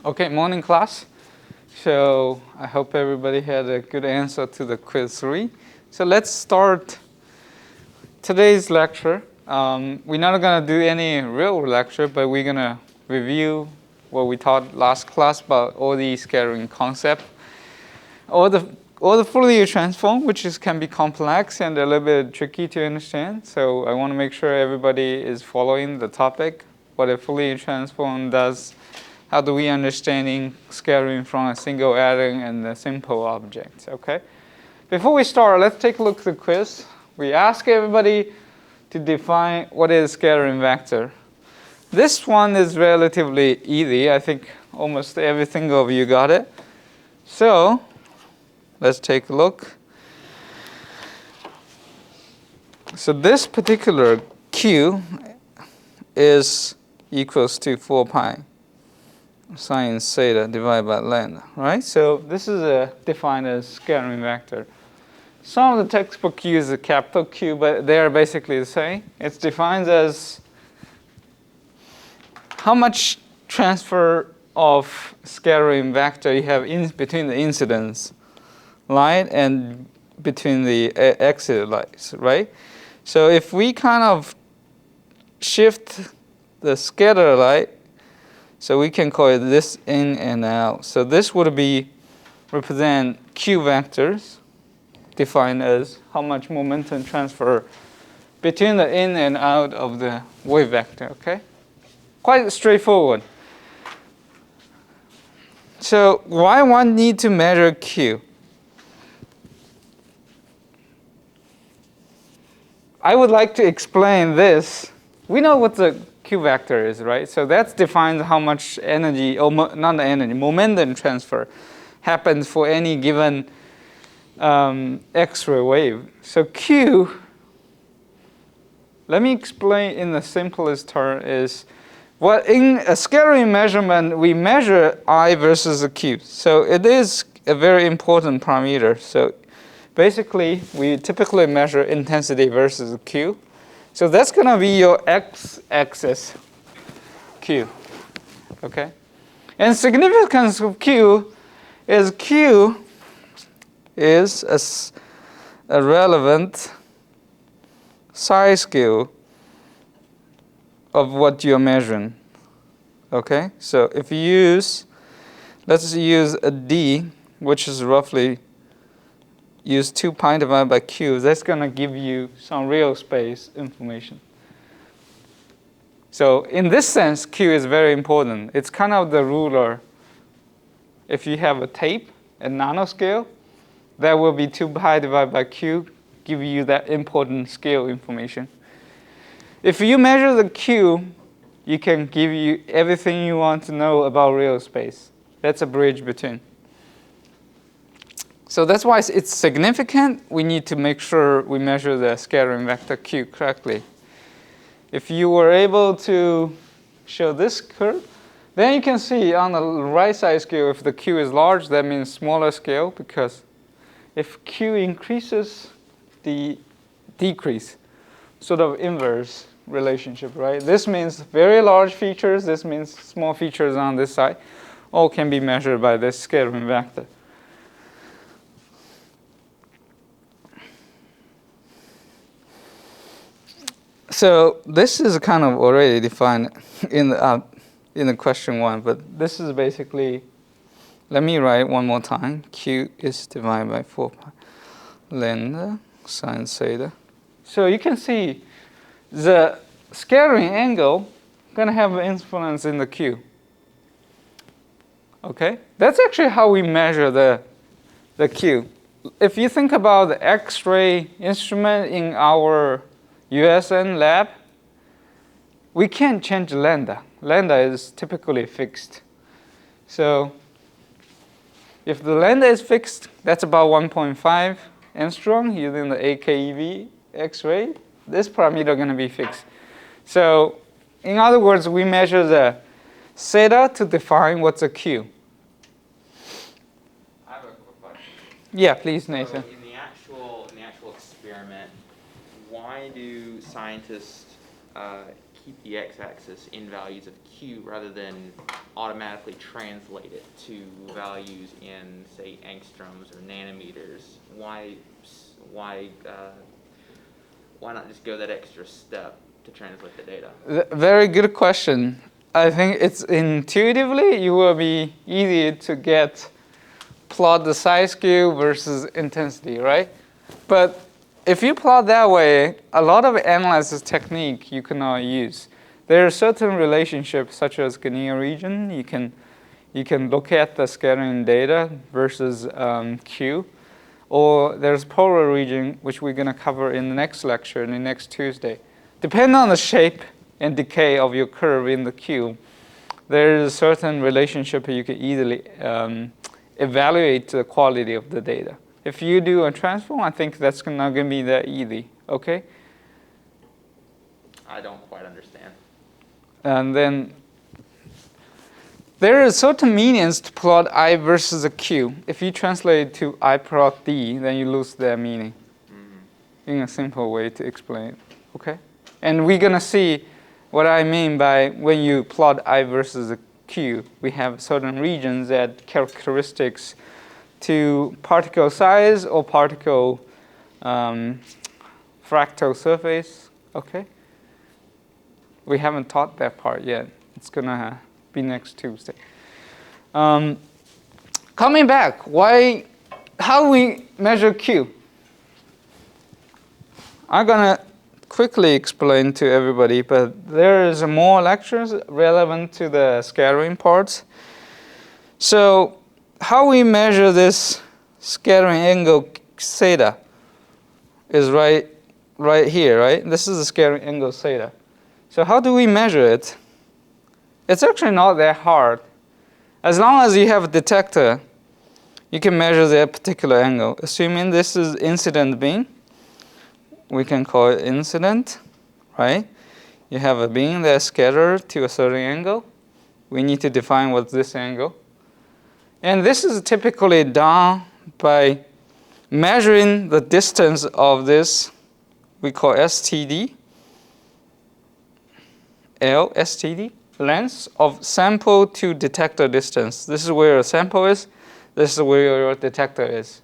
Okay, morning class. So I hope everybody had a good answer to the quiz 3. So let's start today's lecture. We're not going to do any real lecture, but we're going to review what we taught last class about all the scattering concept. All the Fourier transform, which can be complex and a little bit tricky to understand. So I want to make sure everybody is following the topic, what a Fourier transform does. How do we understanding scattering from a single atom and a simple object, okay? Before we start, let's take a look at the quiz. We ask everybody to define what is scattering vector. This one is relatively easy. I think almost every single of you got it. So let's take a look. So this particular Q is equals to 4 pi sine theta divided by lambda, right? So this is defined as scattering vector. Some of the textbook use a capital Q, but they are basically the same. It's defined as how much transfer of scattering vector you have in between the incidence light and between the exit lights, right? So if we kind of shift the scatter light, so we can call it this in and out. So this would be represent Q vectors, defined as how much momentum transfer between the in and out of the wave vector, okay? Quite straightforward. So why one need to measure Q? I would like to explain this. We know what the Q vector is, right? So that defines how much energy, or not the energy, momentum transfer happens for any given X-ray wave. So Q, let me explain in the simplest term is, what in a scattering measurement, we measure I versus the Q. So it is a very important parameter. So basically, we typically measure intensity versus Q. So that's going to be your x-axis, Q, okay? And significance of Q is a relevant size scale of what you're measuring, okay? So if you use, let's use a D, which is roughly use 2 pi divided by Q, that's going to give you some real space information. So in this sense, Q is very important. It's kind of the ruler. If you have a tape at nanoscale, that will be 2 pi divided by Q, give you that important scale information. If you measure the Q, you can give you everything you want to know about real space. That's a bridge between. So that's why it's significant. We need to make sure we measure the scattering vector Q correctly. If you were able to show this curve, then you can see on the right side scale, if the Q is large, that means smaller scale, because if Q increases, the decrease, sort of inverse relationship, right? This means very large features, this means small features on this side, all can be measured by this scattering vector. So this is kind of already defined in the question 1, but this is basically, let me write one more time. Q is divided by 4 pi lambda sine theta. So you can see the scattering angle going to have an influence in the Q. Okay? That's actually how we measure the Q. If you think about the X-ray instrument in our USN lab, we can't change lambda. Lambda is typically fixed. So if the lambda is fixed, that's about 1.5 angstrom using the AKEV X-ray. This parameter is going to be fixed. So in other words, we measure the theta to define what's a Q. I have a quick question. Yeah, please, Nathan. So in the actual experiment, why do scientists keep the x-axis in values of Q rather than automatically translate it to values in, say, angstroms or nanometers? Why not just go that extra step to translate the data? Very good question. I think it's intuitively, you will be easy to plot the size Q versus intensity, right? But if you plot that way, a lot of analysis technique you cannot use. There are certain relationships such as Ganier region. You can look at the scattering data versus Q. Or there's polar region, which we're going to cover in the next lecture, in the next Tuesday. Depending on the shape and decay of your curve in the Q, there is a certain relationship you can easily evaluate the quality of the data. If you do a transform, I think that's not going to be that easy, okay? I don't quite understand. And then there is certain meanings to plot I versus a Q. If you translate it to I plot D, then you lose that meaning. In a simple way to explain, okay? And we're going to see what I mean by when you plot I versus a Q. We have certain regions that characteristics to particle size or particle fractal surface, okay? We haven't taught that part yet. It's going to be next Tuesday. Coming back, how we measure Q? I'm going to quickly explain to everybody, but there is more lectures relevant to the scattering parts. So how we measure this scattering angle theta is right here, right? This is the scattering angle theta. So how do we measure it? It's actually not that hard. As long as you have a detector, you can measure that particular angle. Assuming this is incident beam, we can call it incident, right? You have a beam that's scattered to a certain angle. We need to define what's this angle. And this is typically done by measuring the distance of this, we call STD, STD, length of sample to detector distance. This is where your sample is. This is where your detector is.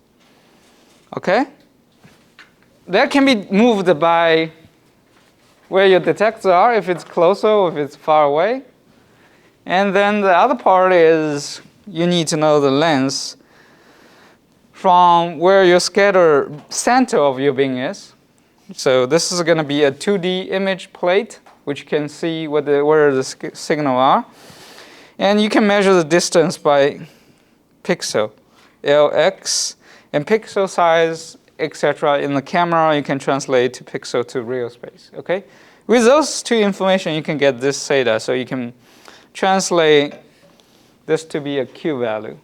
Okay? That can be moved by where your detectors are, if it's closer or if it's far away. And then the other part is you need to know the length from where your scatter center of your beam is. So this is going to be a 2D image plate, which can see where the signal are. And you can measure the distance by pixel, LX, and pixel size, etc. In the camera, you can translate to pixel to real space, okay? With those two information, you can get this theta. So you can translate this to be a Q value.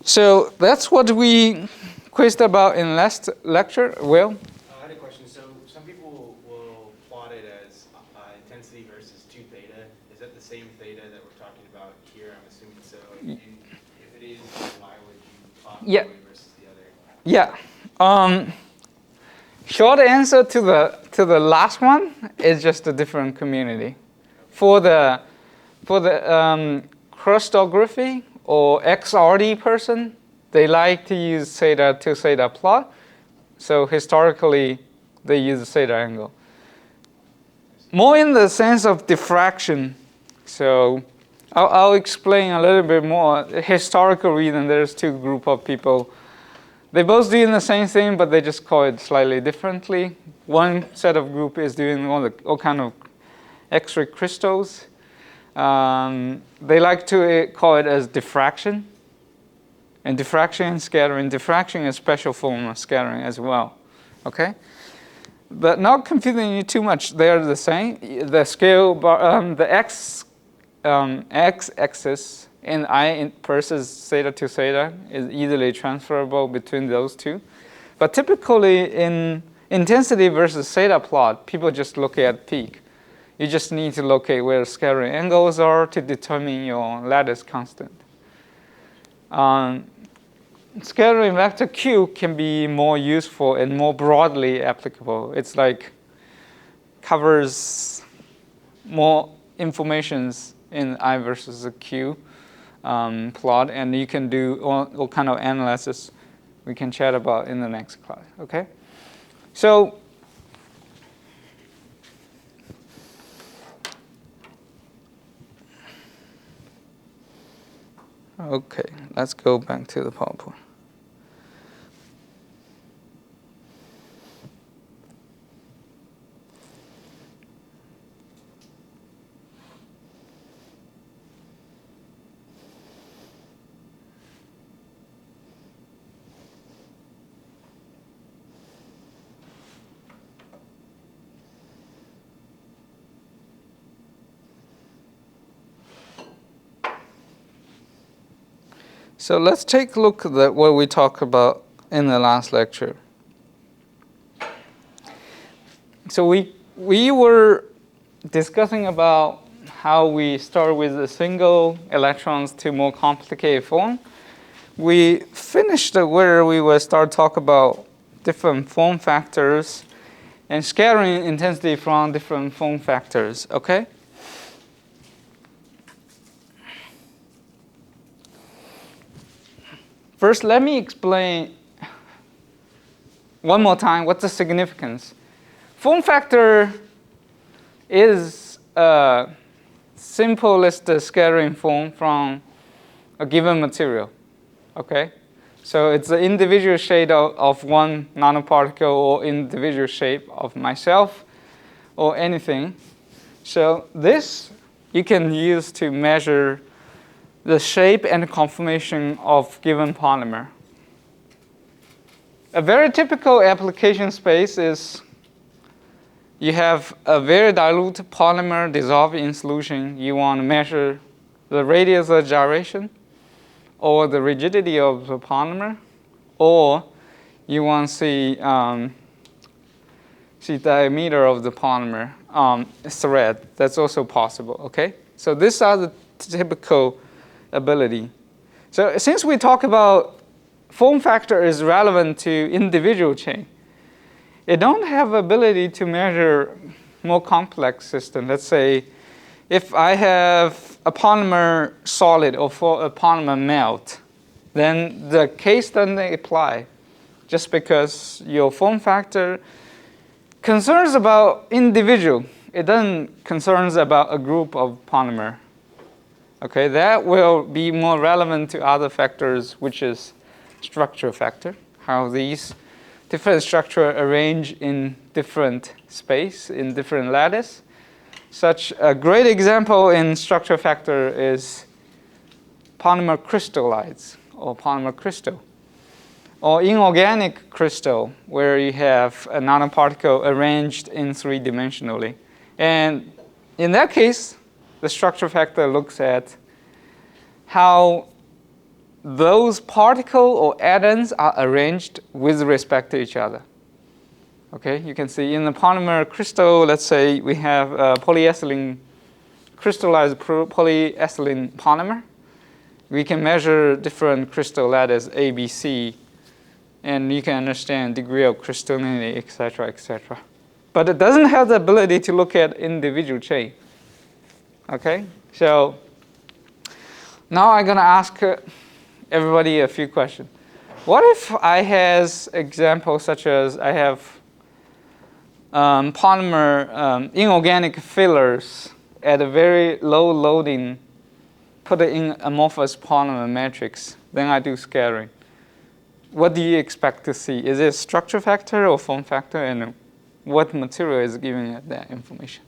So that's what we quizzed about in last lecture. Will? I had a question. So some people will plot it as intensity versus 2 theta. Is that the same theta that we're talking about here? I'm assuming so. And if it is, why would you plot one way versus the other? Yeah. Short answer to the last one is just a different community. For the crystallography or XRD person, they like to use theta to theta plot. So historically, they use theta angle. More in the sense of diffraction. So I'll explain a little bit more. The historical reason, there's two groups of people. They both doing the same thing, but they just call it slightly differently. One set of group is doing all kind of Xray crystals. They like to call it as diffraction. And diffraction and scattering. Diffraction is a special form of scattering as well. Okay? But not confusing you too much. They're the same. The scale bar, the x-axis and I versus theta to theta is easily transferable between those two. But typically in intensity versus theta plot, people just look at peak. You just need to locate where scattering angles are to determine your lattice constant. scattering vector Q can be more useful and more broadly applicable. It's like covers more informations in I versus the Q plot, and you can do all kind of analysis we can chat about in the next class. Okay, so okay, let's go back to the PowerPoint. So let's take a look at what we talked about in the last lecture. So we were discussing about how we start with a single electrons to more complicated form. We finished where we will start talk about different form factors and scattering intensity from different form factors. Okay. First, let me explain one more time what's the significance. Form factor is a simplest scattering form from a given material. Okay, so it's the individual shape of one nanoparticle or individual shape of myself or anything. So this you can use to measure the shape and conformation of given polymer. A very typical application space is you have a very dilute polymer dissolved in solution. You want to measure the radius of gyration or the rigidity of the polymer, or you want to see diameter of the polymer thread. That's also possible. Okay, so these are the typical ability. So since we talk about form factor is relevant to individual chain, it don't have ability to measure more complex system. Let's say if I have a polymer solid or for a polymer melt, then the case doesn't apply just because your form factor concerns about individual. It doesn't concerns about a group of polymer. Okay, that will be more relevant to other factors, which is structure factor, how these different structure arrange in different space, in different lattice. Such a great example in structure factor is polymer crystallites or polymer crystal, or inorganic crystal, where you have a nanoparticle arranged in three-dimensionally. And in that case, the structure factor looks at how those particles or atoms are arranged with respect to each other. Okay, you can see in the polymer crystal, let's say we have a polyethylene, crystallized polyethylene polymer. We can measure different crystal lattice A, B, C, and you can understand degree of crystallinity, etc., etc. But it doesn't have the ability to look at individual chain. Okay, so now I'm going to ask everybody a few questions. What if I has examples such as I have polymer inorganic fillers at a very low loading, put it in amorphous polymer matrix, then I do scattering. What do you expect to see? Is it structure factor or form factor, and what material is giving it that information?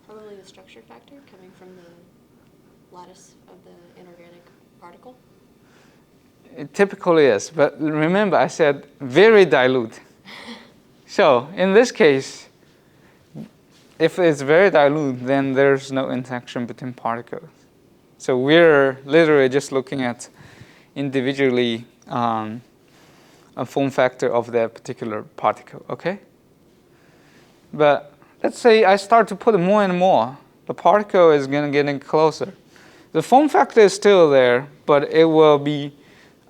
Probably the structure factor coming from the lattice of the inorganic particle. It typically is, but remember I said very dilute. So in this case, if it's very dilute, then there's no interaction between particles. So we're literally just looking at individually a form factor of that particular particle, okay? But let's say I start to put more and more. The particle is going to get closer. The form factor is still there, but it will be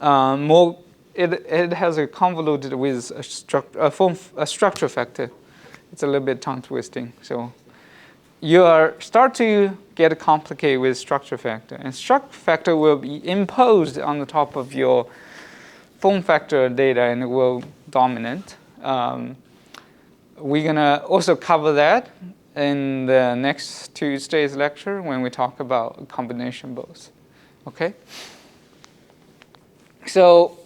more. It has a convoluted with a structure factor. It's a little bit tongue twisting. So you start to get complicated with structure factor, and structure factor will be imposed on the top of your form factor data, and it will dominate. We're gonna also cover that in the next Tuesday's lecture when we talk about combination both. Okay? So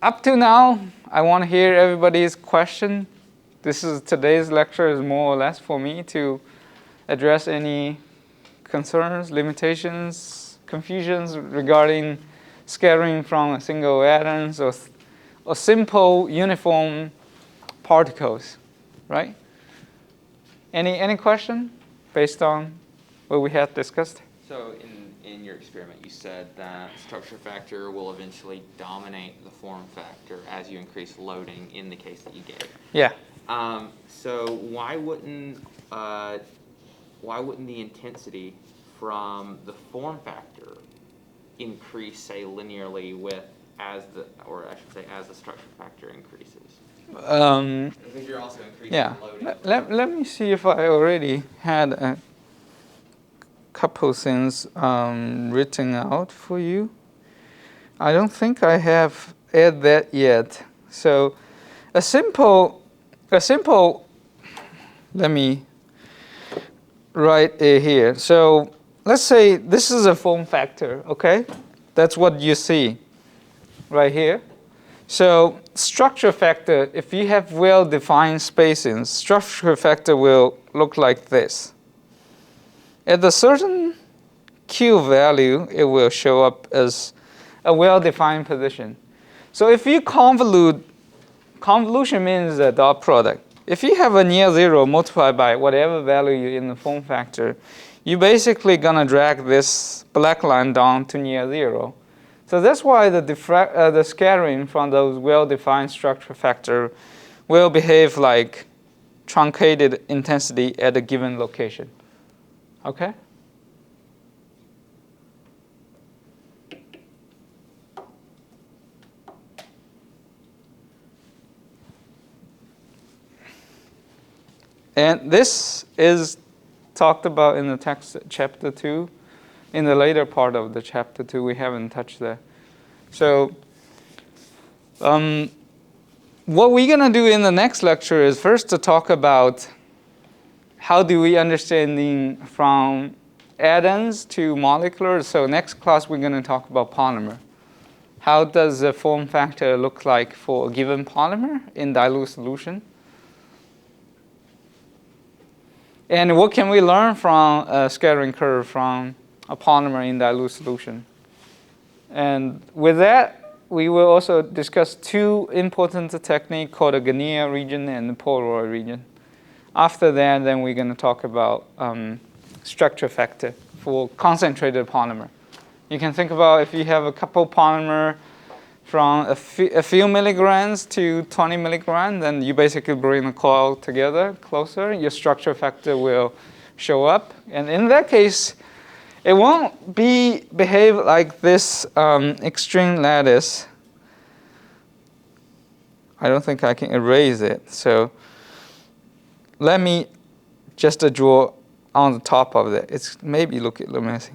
up to now, I want to hear everybody's question. Today's lecture is more or less for me to address any concerns, limitations, confusions regarding scattering from single atoms or simple uniform particles, right? Any question based on what we had discussed? So in your experiment, you said that structure factor will eventually dominate the form factor as you increase loading in the case that you gave. Yeah. So why wouldn't the intensity from the form factor increase, say, linearly as the structure factor increases? Because you're also increasing loading. Let me see if I already had a couple things written out for you. I don't think I have added that yet. So a simple, let me write it here. So let's say this is a form factor, okay? That's what you see right here. So structure factor, if you have well-defined spacings, structure factor will look like this. At a certain Q value, it will show up as a well-defined position. So if you convolute, convolution means a dot product. If you have a near zero multiplied by whatever value in the form factor, you're basically going to drag this black line down to near zero. So that's why the scattering from those well-defined structure factor will behave like truncated intensity at a given location. Okay? And this is talked about in the text chapter 2. In the later part of the chapter 2, we haven't touched that. So what we're going to do in the next lecture is first to talk about how do we understanding from atoms to molecular. So next class, we're going to talk about polymer. How does the form factor look like for a given polymer in dilute solution? And what can we learn from a scattering curve from a polymer in dilute solution? And with that, we will also discuss two important techniques called the Ganier region and the Polaroid region. After that, then we're going to talk about structure factor for concentrated polymer. You can think about if you have a couple polymer from a few milligrams to 20 milligrams, then you basically bring the coil together closer. Your structure factor will show up. And in that case, it won't behave like this extreme lattice. I don't think I can erase it. So let me just draw on the top of it. It's maybe look a little messy.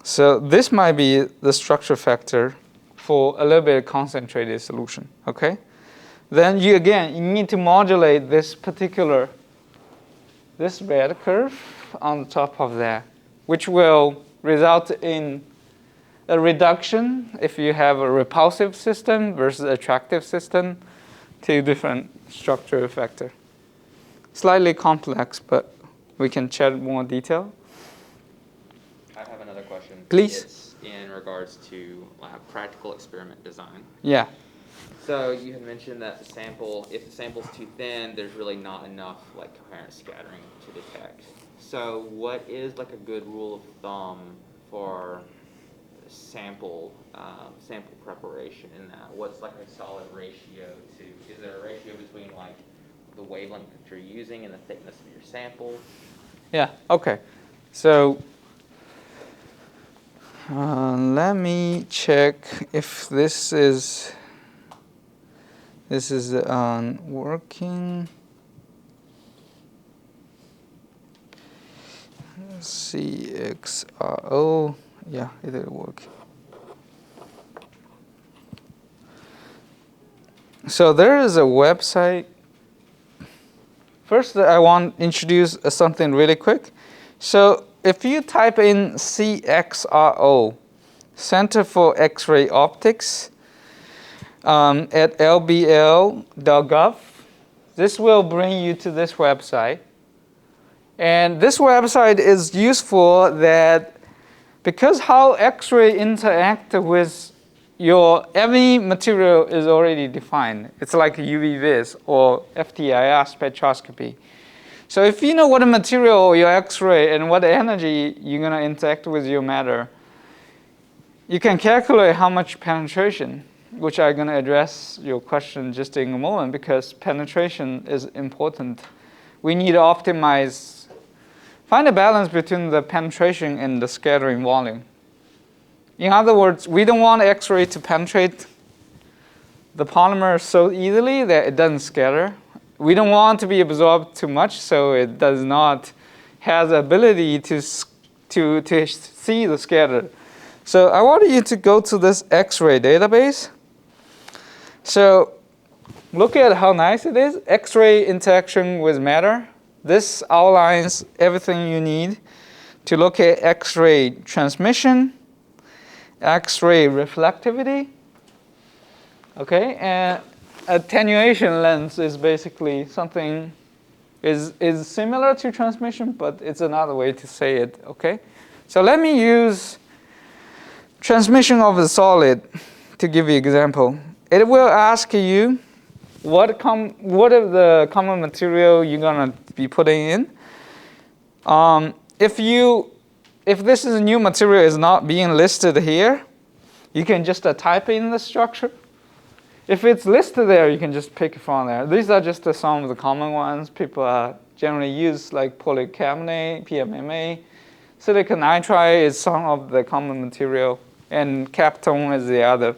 So this might be the structure factor for a little bit concentrated solution, okay? Then you need to modulate this red curve on the top of that, which will result in a reduction if you have a repulsive system versus attractive system to different structure factor. Slightly complex, but we can chat more detail. I have another question. Please. It's in regards to practical experiment design. Yeah. So you had mentioned that if the sample's too thin, there's really not enough coherent scattering to detect. So what is a good rule of thumb for sample preparation in that? What's a solid ratio to? Is there a ratio between the wavelength that you're using and the thickness of your sample? Yeah. Okay. So Let me check if this is working. CXRO, yeah, it did work. So there is a website. First, I want to introduce something really quick. So if you type in CXRO, Center for X-ray Optics, at lbl.gov, this will bring you to this website. And this website is useful that because how X-ray interact with every material is already defined. It's like UV vis or FTIR spectroscopy. So if you know what material your X-ray and what energy you're going to interact with your matter, you can calculate how much penetration, which I'm going to address your question just in a moment, because penetration is important. We need to find a balance between the penetration and the scattering volume. In other words, we don't want X-ray to penetrate the polymer so easily that it doesn't scatter. We don't want to be absorbed too much so it does not have the ability to see the scatter. So I want you to go to this X-ray database. So look at how nice it is. X-ray interaction with matter. This outlines everything you need to look at X-ray transmission, X-ray reflectivity, okay, and attenuation length is basically something is similar to transmission, but it's another way to say it, okay? So let me use transmission of a solid to give you an example. It will ask you what are the common material you're gonna be putting in. If this is a new material is not being listed here, you can just type in the structure. If it's listed there, you can just pick it from there. These are just some of the common ones people generally use, like polycarbonate, PMMA. Silicon nitride is some of the common material, and Kapton is the other.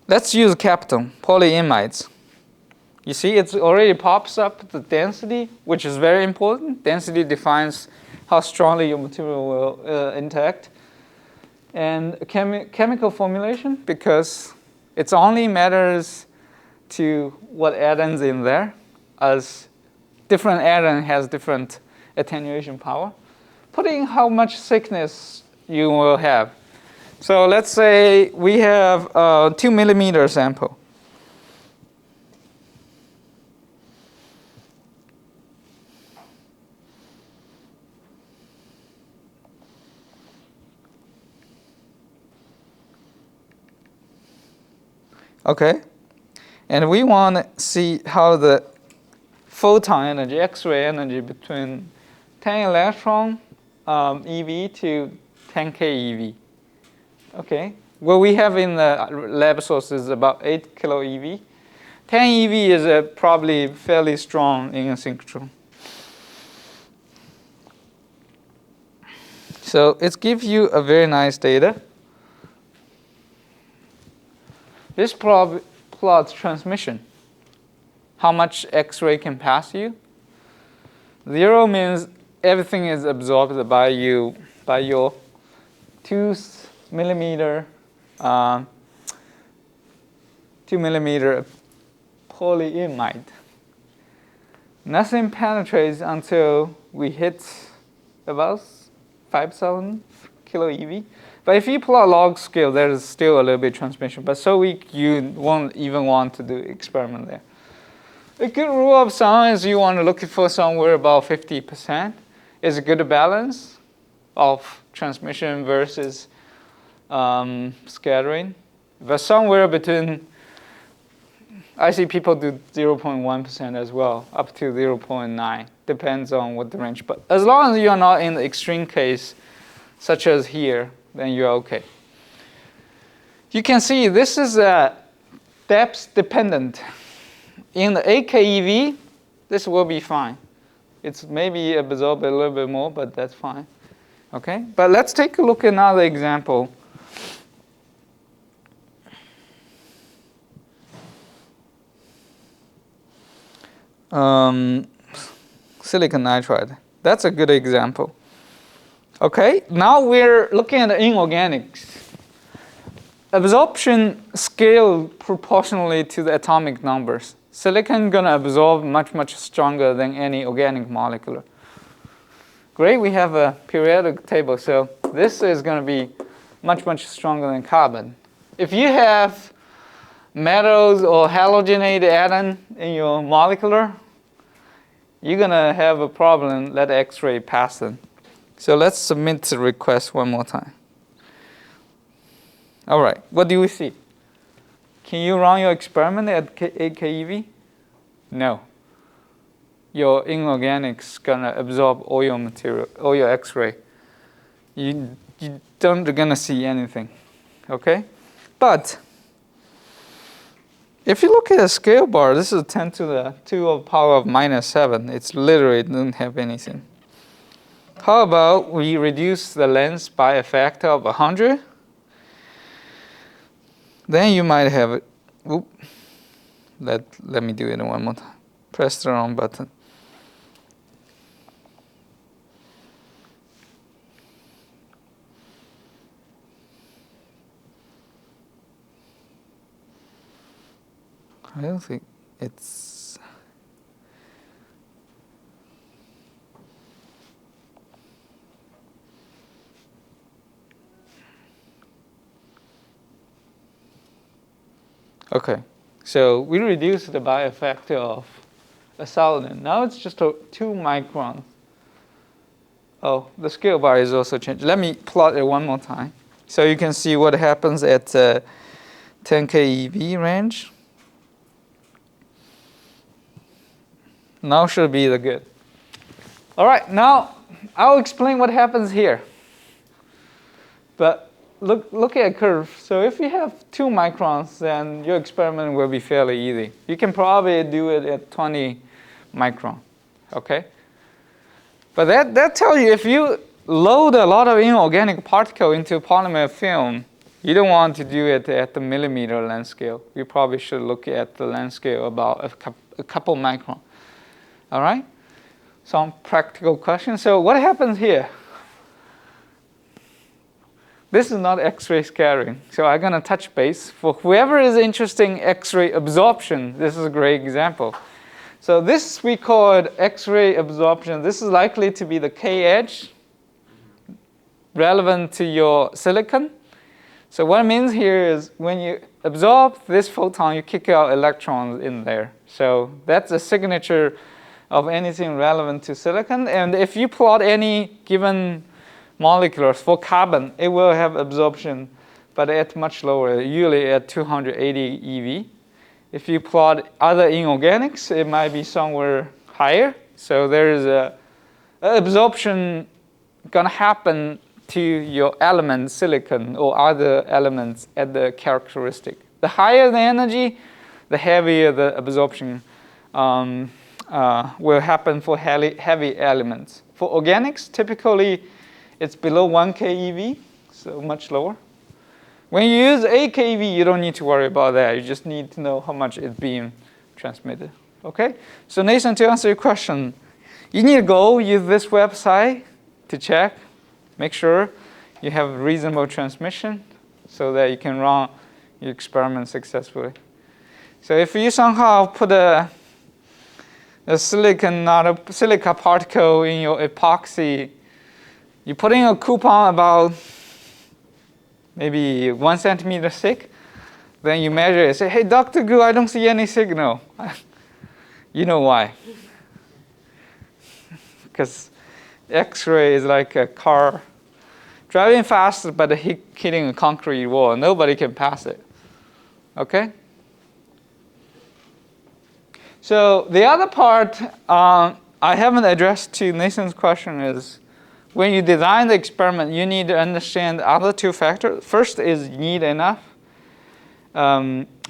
Let's use Kapton, polyimides. You see, it already pops up the density, which is very important. Density defines how strongly your material will interact. And chemical formulation, because it only matters to what addon's in there, as different addon has different attenuation power. Putting how much thickness you will have. So let's say we have a 2 millimeter sample. Okay, and we want to see how the photon energy, X-ray energy between 10 electron eV to 10K eV. Okay, what we have in the lab source is about 8 kilo eV. 10 eV is probably fairly strong in a synchrotron. So it gives you a very nice data. This plots transmission, how much X-ray can pass you. 0 means everything is absorbed by your 2 millimeter polyimide. Nothing penetrates until we hit about 5,000 kilo eV. But if you plot log scale, there's still a little bit of transmission. But so weak, you won't even want to do experiment there. A good rule of thumb is you want to look for somewhere about 50%. Is a good balance of transmission versus scattering. But somewhere between, I see people do 0.1% as well, up to 0.9. Depends on what the range. But as long as you're not in the extreme case, such as here, then you're okay. You can see this is depth dependent. In the 8K eV, this will be fine. It's maybe absorb a little bit more, but that's fine. Okay, but let's take a look at another example. Silicon nitride. That's a good example. Okay, now we're looking at inorganics. Absorption scale proportionally to the atomic numbers. Silicon gonna absorb much stronger than any organic molecule. Great, we have a periodic table, so this is gonna be much stronger than carbon. If you have metals or halogenated atom in your molecular, you're gonna have a problem, let X-ray pass them. So let's submit the request one more time. All right, what do we see? Can you run your experiment at 8 keV? No. Your inorganics gonna absorb all your material, all your X-ray. You don't gonna see anything, okay? But if you look at a scale bar, this is 10 to the 2 of power of -7. It's literally doesn't have anything. How about we reduce the length by a factor of 100? Then you might have it. Oop. Let me do it one more time. Press the wrong button. I don't think it's. Okay, so we reduced it by a factor of 1,000. Now it's just 2 microns. Oh, the scale bar is also changed. Let me plot it one more time, so you can see what happens at 10 keV range. Now should be the good. All right, now I'll explain what happens here. But look at a curve. So if you have 2 microns, then your experiment will be fairly easy. You can probably do it at 20 micron, okay? But that tells you if you load a lot of inorganic particle into a polymer film, you don't want to do it at the millimeter length scale. You probably should look at the length scale about a couple micron. All right? Some practical questions. So what happens here? This is not X-ray scattering. So I'm going to touch base. For whoever is interested in X-ray absorption, this is a great example. So this we call it X-ray absorption. This is likely to be the K edge relevant to your silicon. So what it means here is when you absorb this photon, you kick out electrons in there. So that's a signature of anything relevant to silicon. And if you plot any given molecules for carbon, it will have absorption, but at much lower, usually at 280 eV. If you plot other inorganics, it might be somewhere higher. So there is a absorption gonna happen to your element, silicon, or other elements at the characteristic. The higher the energy, the heavier the absorption will happen for heavy elements. For organics, typically it's below 1 keV, so much lower. When you use 8 keV, you don't need to worry about that. You just need to know how much is being transmitted. Okay? So Nathan, to answer your question, you need to go use this website to check, make sure you have reasonable transmission so that you can run your experiment successfully. So if you somehow put a silica particle in your epoxy, you put in a coupon about maybe 1 centimeter thick, then you measure it, say, hey, Dr. Gu, I don't see any signal. You know why. Because X-ray is like a car driving fast, but hitting a concrete wall. Nobody can pass it. Okay? So the other part I haven't addressed to Nathan's question is, when you design the experiment, you need to understand the other 2 factors. First is you need enough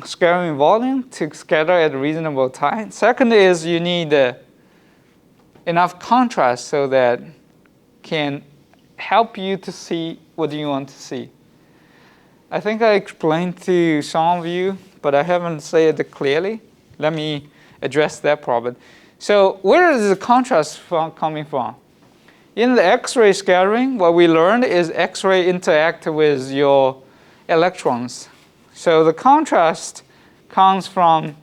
scattering volume to scatter at a reasonable time. Second is you need enough contrast so that can help you to see what you want to see. I think I explained to some of you, but I haven't said it clearly. Let me address that problem. So where is the contrast coming from? In the X-ray scattering, what we learned is X-ray interact with your electrons. So the contrast comes from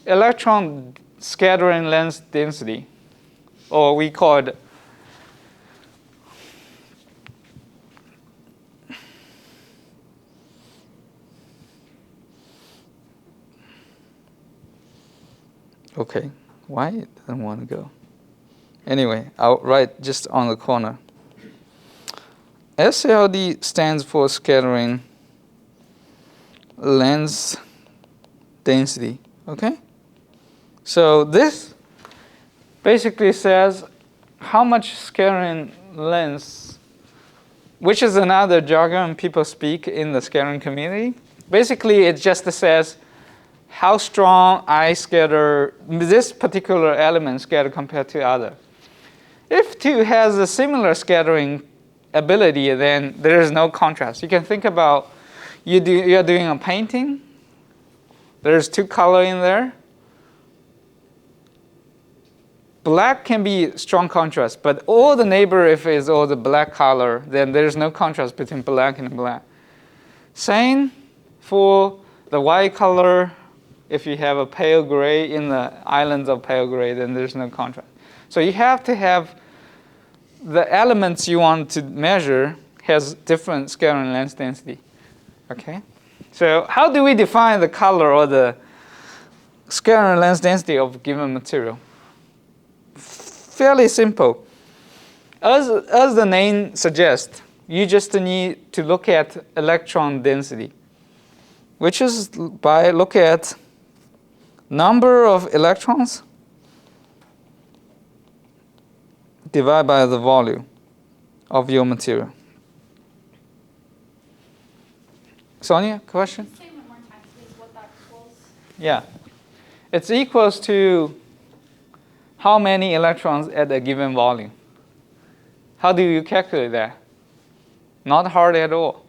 electron scattering length density, or we call it okay, why it doesn't want to go? Anyway, I'll write just on the corner. SCLD stands for scattering length density, okay? So this basically says how much scattering length, which is another jargon people speak in the scattering community. Basically, it just says how strong I scatter this particular element scatter compared to other. If two has a similar scattering ability, then there is no contrast. You can think about you're doing a painting. There's two colors in there. Black can be strong contrast, but all the neighbor, if it's all the black color, then there's no contrast between black and black. Same for the white color. If you have a pale gray in the islands of pale gray, then there's no contrast. So you have to have the elements you want to measure has different scattering length density. Okay? So how do we define the color or the scattering length density of a given material? Fairly simple. As the name suggests, you just need to look at electron density, which is by look at number of electrons divided by the volume of your material. Sonia, question? Say one more time, please, what that equals. Yeah. It's equals to how many electrons at a given volume. How do you calculate that? Not hard at all.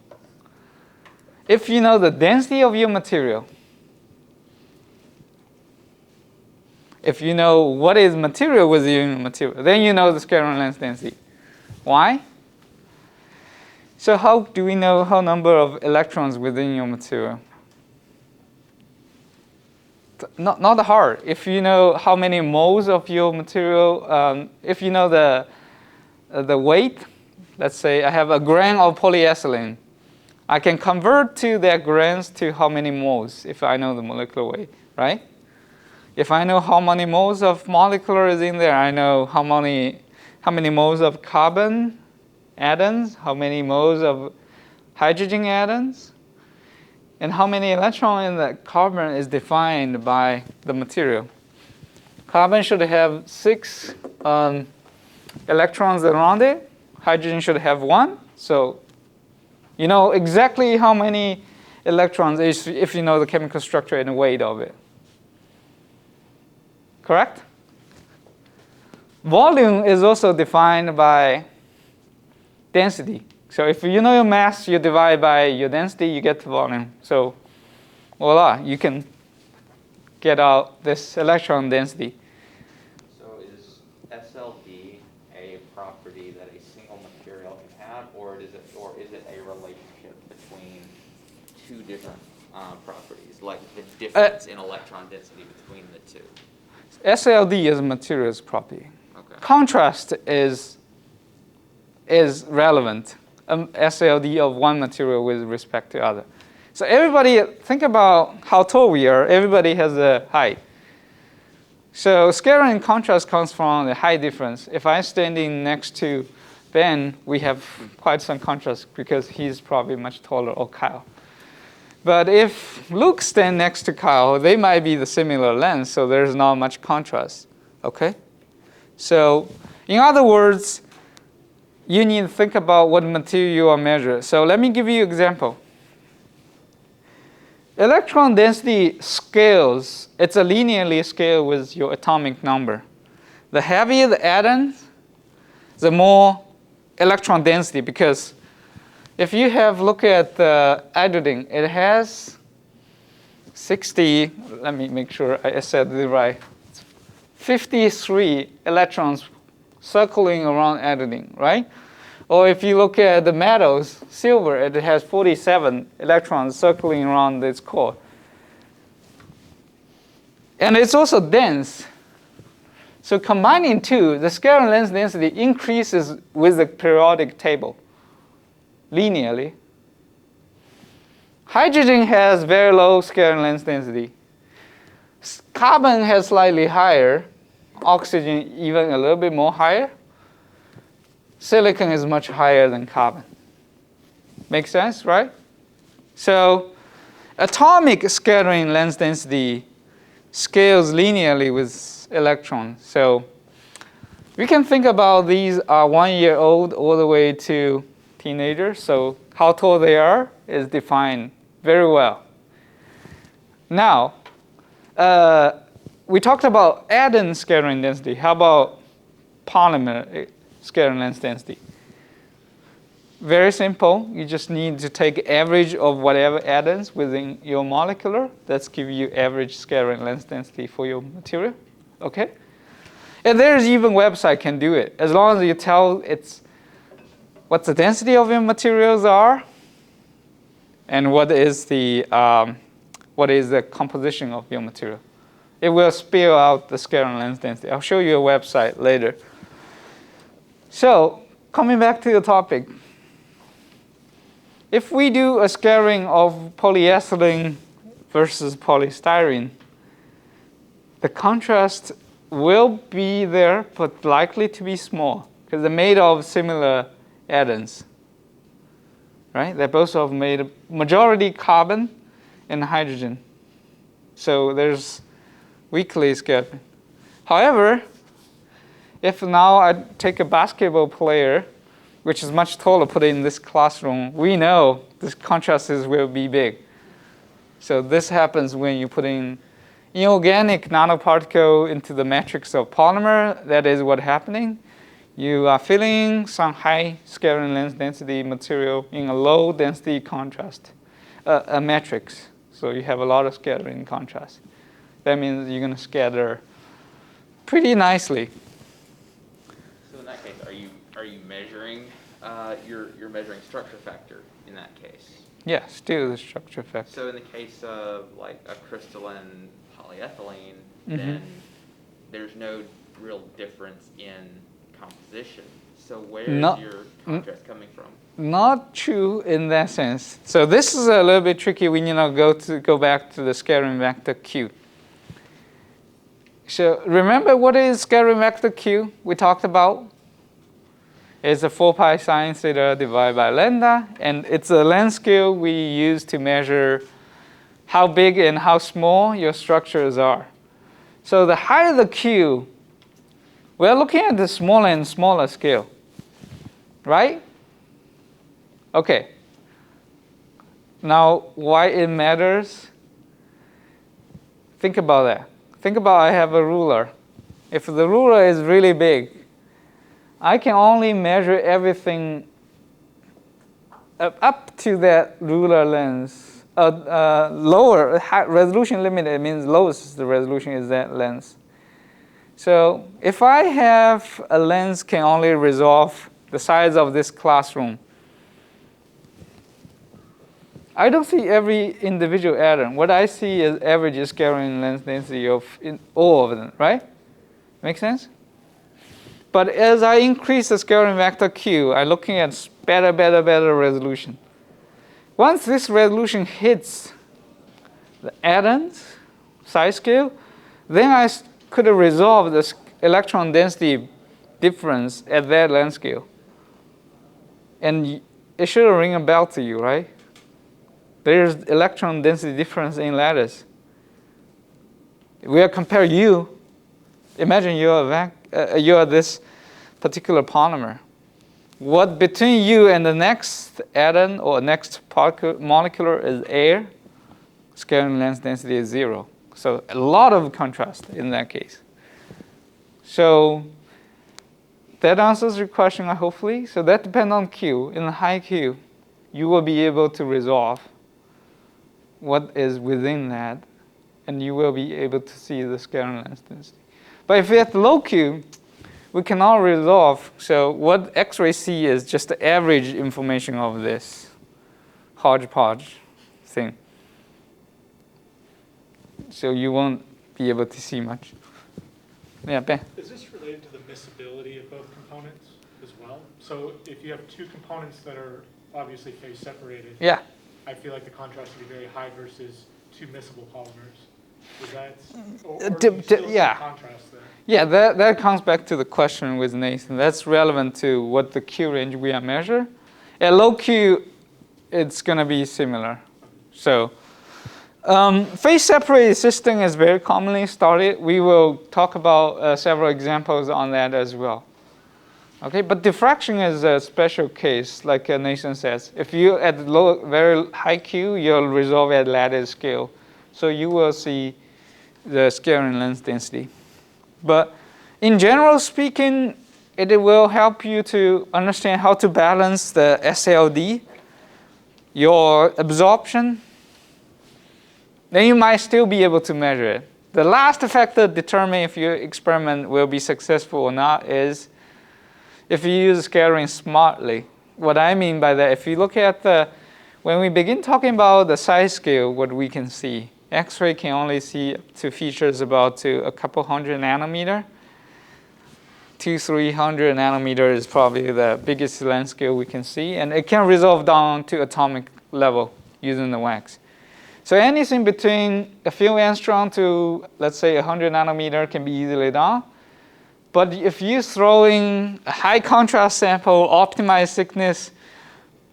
If you know the density of your material, if you know what is material within your material, then you know the scattering length density. Why? So how do we know how number of electrons within your material? Not hard. If you know how many moles of your material, if you know the weight, let's say I have a gram of polyethylene, I can convert to that grams to how many moles if I know the molecular weight, right? If I know how many moles of molecular is in there, I know how many moles of carbon atoms, how many moles of hydrogen atoms, and how many electrons in the carbon is defined by the material. Carbon should have 6 electrons around it. Hydrogen should have 1. So you know exactly how many electrons if you know the chemical structure and the weight of it. Correct? Volume is also defined by density. So if you know your mass, you divide by your density, you get the volume. So voila, you can get out this electron density. So is SLD a property that a single material can have, or is it a relationship between two different properties, like the difference in electron density between the two? SLD is a materials property. Okay. Contrast is relevant. SLD of one material with respect to other. So everybody, think about how tall we are. Everybody has a height. So scattering contrast comes from the height difference. If I'm standing next to Ben, we have quite some contrast because he's probably much taller, or Kyle. But if Luke stands next to Kyle, they might be the similar length, so there's not much contrast. Okay? So in other words, you need to think about what material you are measuring. So let me give you an example. Electron density scales. It's a linearly scale with your atomic number. The heavier the atoms, the more electron density, because if you have look at the hydrogen, it has 60, let me make sure I said it right, 53 electrons circling around hydrogen, right? Or if you look at the metals, silver, it has 47 electrons circling around its core. And it's also dense. So combining two, the scattering lens density increases with the periodic table linearly. Hydrogen has very low scattering lens density. Carbon has slightly higher. Oxygen even a little bit more higher. Silicon is much higher than carbon. Make sense, right? So atomic scattering lens density scales linearly with electrons. So we can think about these are 1 year old all the way to teenagers. So how tall they are is defined very well. Now, we talked about atom scattering density. How about polymer scattering lens density? Very simple. You just need to take average of whatever atoms within your molecular. That's give you average scattering lens density for your material. Okay? And there's even website can do it. As long as you tell it's what the density of your materials are and what is the composition of your material. It will spill out the scattering lens density. I'll show you a website later. So coming back to the topic, if we do a scattering of polyethylene versus polystyrene, the contrast will be there, but likely to be small because they're made of similar atoms, right? They're both of made majority carbon and hydrogen. So there's weakly scattering. However, if now I take a basketball player, which is much taller, put it in this classroom, we know this contrast will be big. So this happens when you put in inorganic nanoparticle into the matrix of polymer. That is what's happening. You are filling some high scattering lens density material in a low density contrast, a matrix. So you have a lot of scattering contrast. That means you're going to scatter pretty nicely. So in that case, are you measuring you're measuring structure factor in that case? Yeah, still the structure factor. So in the case of like a crystalline polyethylene, then there's no real difference in composition. So where is your contrast coming from? Not true in that sense. So this is a little bit tricky when you go back to the scattering vector Q. So remember what is scattering vector Q we talked about? It's a 4 pi sine theta divided by lambda, and it's a length scale we use to measure how big and how small your structures are. So the higher the Q, we're looking at the smaller and smaller scale, right? Okay. Now, why it matters? Think about that. Think about I have a ruler. If the ruler is really big, I can only measure everything up to that ruler length. Lower resolution limit, it means lowest the resolution is that length. So if I have a lens can only resolve the size of this classroom, I don't see every individual atom. What I see is average scattering lens density of all of them, right? Make sense? But as I increase the scattering vector Q, I'm looking at better resolution. Once this resolution hits the atoms size scale, then I could resolve the electron density difference at that length scale. And it should ring a bell to you, right? There's electron density difference in lattice. We'll compare you. Imagine you are this particular polymer. What between you and the next atom or next molecular is air. Scattering lens density is 0. So a lot of contrast in that case. So that answers your question, hopefully. So that depends on Q. In the high Q, you will be able to resolve what is within that, and you will be able to see the scattering length density. But if you're at the low Q, we cannot resolve. So what X-ray see is just the average information of this hodgepodge thing. So you won't be able to see much. Yeah, Ben. Is this related to the miscibility of both components as well? So if you have two components that are obviously phase separated, Yeah. I feel like the contrast would be very high versus two miscible polymers. Is that, or do you still see yeah. contrast there? Yeah, that comes back to the question with Nathan. That's relevant to what the Q range we are measuring. At low Q, it's going to be similar. So phase separated system is very commonly started. We will talk about several examples on that as well. Okay, but diffraction is a special case, like Nathan says. If you at low, very high Q, you'll resolve at lattice scale. So you will see the scattering length density. But in general speaking, it will help you to understand how to balance the SCLD, your absorption. Then you might still be able to measure it. The last factor determining if your experiment will be successful or not is if you use scattering smartly. What I mean by that, if you look at when we begin talking about the size scale, what we can see, X-ray can only see to features about to a couple hundred nanometer. 200-300 nanometer is probably the biggest length scale we can see, and it can resolve down to atomic level using the wax. So anything between a few angstrom to, let's say, 100 nanometer can be easily done. But if you throw in a high contrast sample, optimized thickness,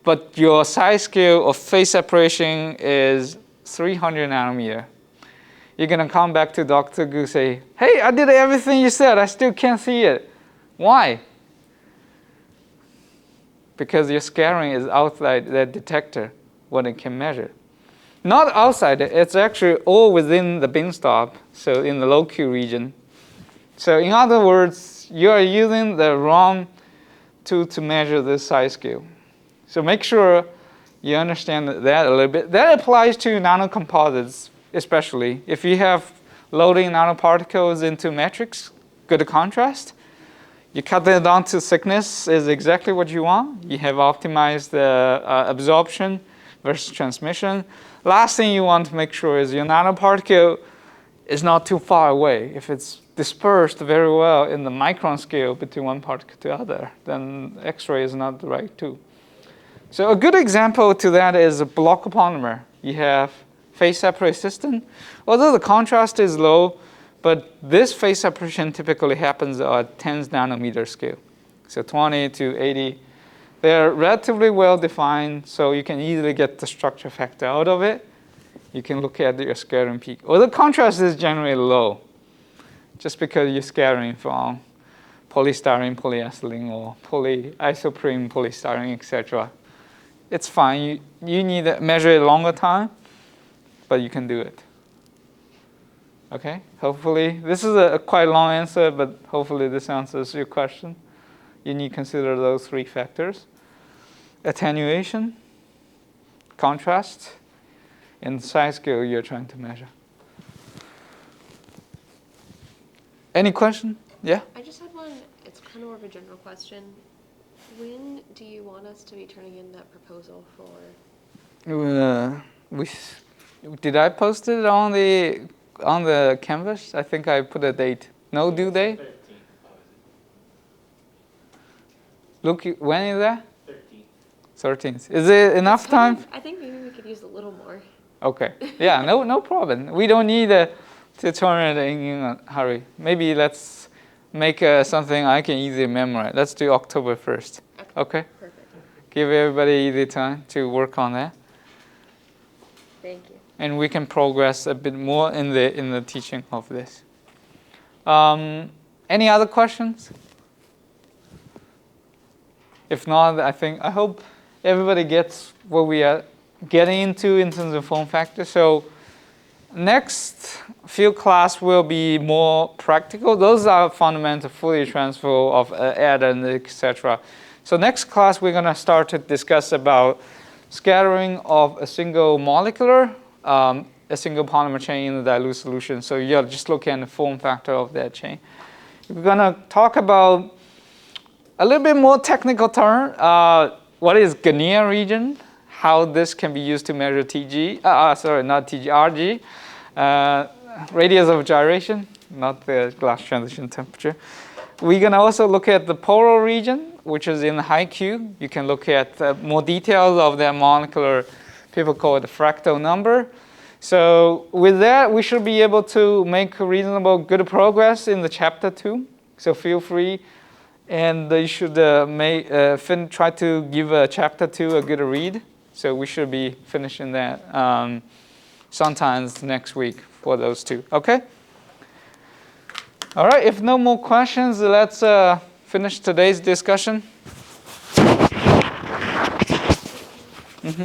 but your size scale of phase separation is 300 nanometer, you're going to come back to Dr. Gu and say, hey, I did everything you said. I still can't see it. Why? Because your scattering is outside that detector, what it can measure. Not outside it, it's actually all within the bin stop, so in the low Q region. So in other words, you are using the wrong tool to measure this size scale. So make sure you understand that a little bit. That applies to nanocomposites, especially. If you have loading nanoparticles into matrix, good contrast, you cut that down to thickness is exactly what you want. You have optimized the absorption versus transmission. Last thing you want to make sure is your nanoparticle is not too far away. If it's dispersed very well in the micron scale between one particle to the other, then X-ray is not the right tool. So a good example to that is a block polymer. You have phase separate system. Although the contrast is low, but this phase separation typically happens at 10 nanometer scale. So 20 to 80. They're relatively well defined, so you can easily get the structure factor out of it. You can look at your scattering peak. Well, the contrast is generally low, just because you're scattering from polystyrene, polyethylene, or polyisoprene, polystyrene, etc. It's fine. You need to measure it longer time, but you can do it. Okay? Hopefully, this is a quite long answer, but hopefully this answers your question. You need to consider those three factors: attenuation, contrast, and size scale you're trying to measure. Any question? Yeah? I just had one, it's kind of more of a general question. When do you want us to be turning in that proposal for? Did I post it on the canvas? I think I put a date. No due date? 13th. Look, when is that? 13th. 13th. Is it enough time? I think maybe we could use a little more. Okay. Yeah, no problem. We don't need to turn it in a hurry. Maybe let's make something I can easily memorize. Let's do October 1st. Okay? Perfect. Give everybody easy time to work on that. Thank you. And we can progress a bit more in the teaching of this. Any other questions? If not, I hope everybody gets what we are getting into in terms of form factor. So Next few class will be more practical. Those are fundamental Fourier transform of atom, etc. So next class we're going to start to discuss about scattering of a single molecular, a single polymer chain in the dilute solution. So you're just looking at the form factor of that chain. We're going to talk about a little bit more technical term. What is Guiana region? How this can be used to measure TG, sorry, not TG, RG, radius of gyration, not the glass transition temperature. We're going to also look at the polar region, which is in high Q. You can look at more details of their molecular, people call it the fractal number. So with that, we should be able to make reasonable good progress in the chapter 2. So feel free, and you should try to give chapter 2 a good read. So we should be finishing that sometimes next week for those two. Okay? All right, if no more questions, let's finish today's discussion. Mm-hmm.